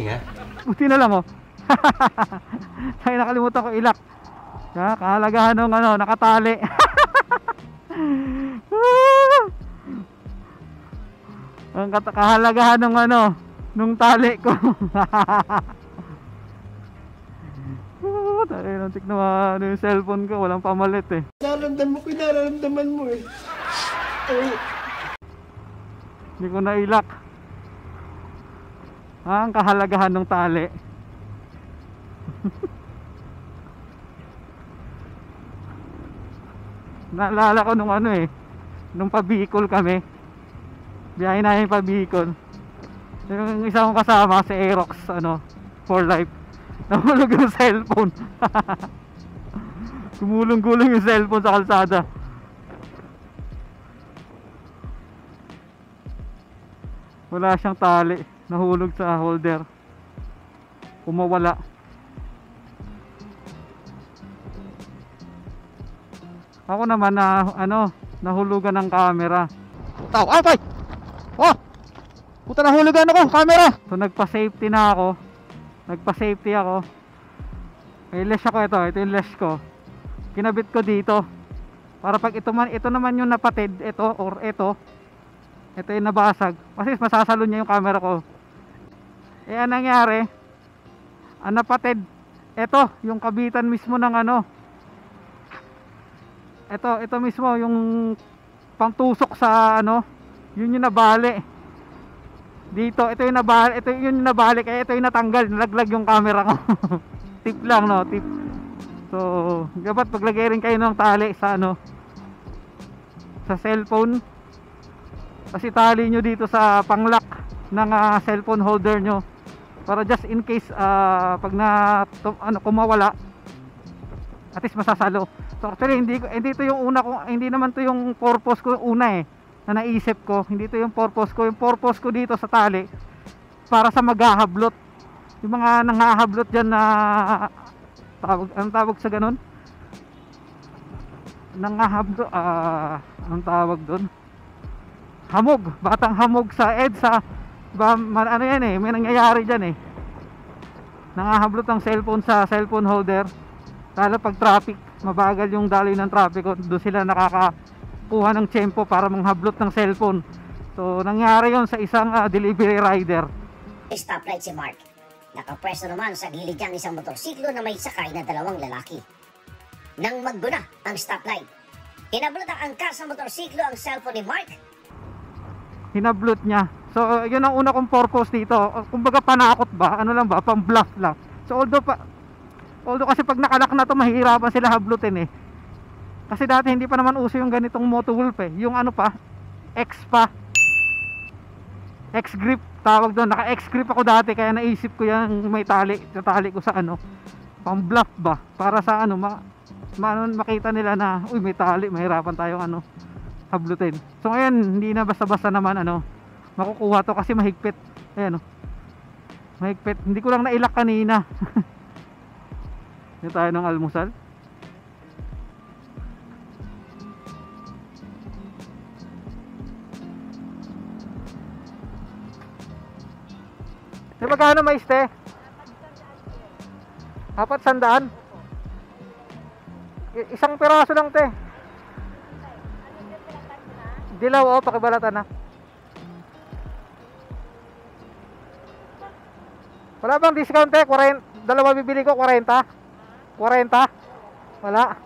niya. Buti na lang oh. Ay, nakalimutan ko ilak. Kahalagahan ng ano, nakatali. Ang kahalagahan ng ano, nung tali ko. Tayo nang tignan yung cellphone ko, walang pamalit eh. Nararamdaman mo eh. Hindi ko na ilak. Ang kahalagahan ng tali. Naalala ko nung ano eh, nung pa-Bicol kami. Biyahe namin pa-Bicol. Yung isa kong kasama si Aerox, ano, for life. Nahulog yung cellphone. Gumulong-gulong yung cellphone sa kalsada. Wala siyang tali, nahulog sa holder. Kumawala. Ako naman na ano, nahulugan ng camera. Ay! Oh! Puta, nahulugan ako, camera. So nagpa-safety na ako. Nagpa-safety ako. May lash ako, ito yung lash ko. Kinabit ko dito. Para pag ito naman yung napatid, ito yung nabasag. Kasi masasalo niya yung camera ko. Eh anong nangyari? Ang napatid, ito yung kabitan mismo ng ano. Ito mismo yung pangtusok sa ano, yun yung nabali. Dito, ito yung nabali, kaya ito yung natanggal, nalaglag yung camera ko. Tip lang, no, tip. So, dapat paglagay rin kayo ng tali sa ano, sa cellphone. Kasi tali nyo dito sa panglock ng cellphone holder nyo, para just in case pag kumawala, at least masasalo. So actually hindi to yung una ko, hindi naman to yung purpose ko una eh, na naisip ko. Hindi to yung purpose ko. Yung purpose ko dito sa tali, para sa maghahablot. Yung mga nanghahablot diyan na anong tawag sa ganun? Nanghahablot, anong tawag doon? Hamog, batang hamog sa EDSA. Ano yan eh, may nangyayari diyan eh. Nanghahablot ang cellphone sa cellphone holder. Lalo pag traffic, mabagal yung daloy ng traffic, doon sila nakakakuha ng tiyempo para manghablot ng cellphone. So nangyari yon sa isang delivery rider. Stoplight si Mark. Nakapwesto naman sa gilid niyang isang motorsiklo na may sakay na dalawang lalaki. Nang magguna ang stoplight, hinablot ang angkas ng motorsiklo ang cellphone ni Mark. Hinablot niya. So yun ang una kong purpose dito. Kumbaga panakot ba? Ano lang ba? Pang bluff lang. So although kasi pag nakalak na to, mahihirapan sila hablutin eh. Kasi dati hindi pa naman uso yung ganitong Motowolf eh. Yung ano pa, X-grip tawag doon. Naka X-grip ako dati, kaya naisip ko yung may tali ko sa ano, pang bluff ba, para sa ano makita nila na uy, may tali, mahirapan tayong ano, hablutin. So ngayon hindi na basta-basta naman ano makukuha to, kasi mahigpit. Ayan oh, mahigpit. Hindi ko lang nailak kanina. Yan tayo ng almusal. Di magkano mais te? 400? Isang piraso lang te. Dilaw o, pakibalatan na. Wala bang discount te? 40, dalawa bibili ko, 40? 40? Wala.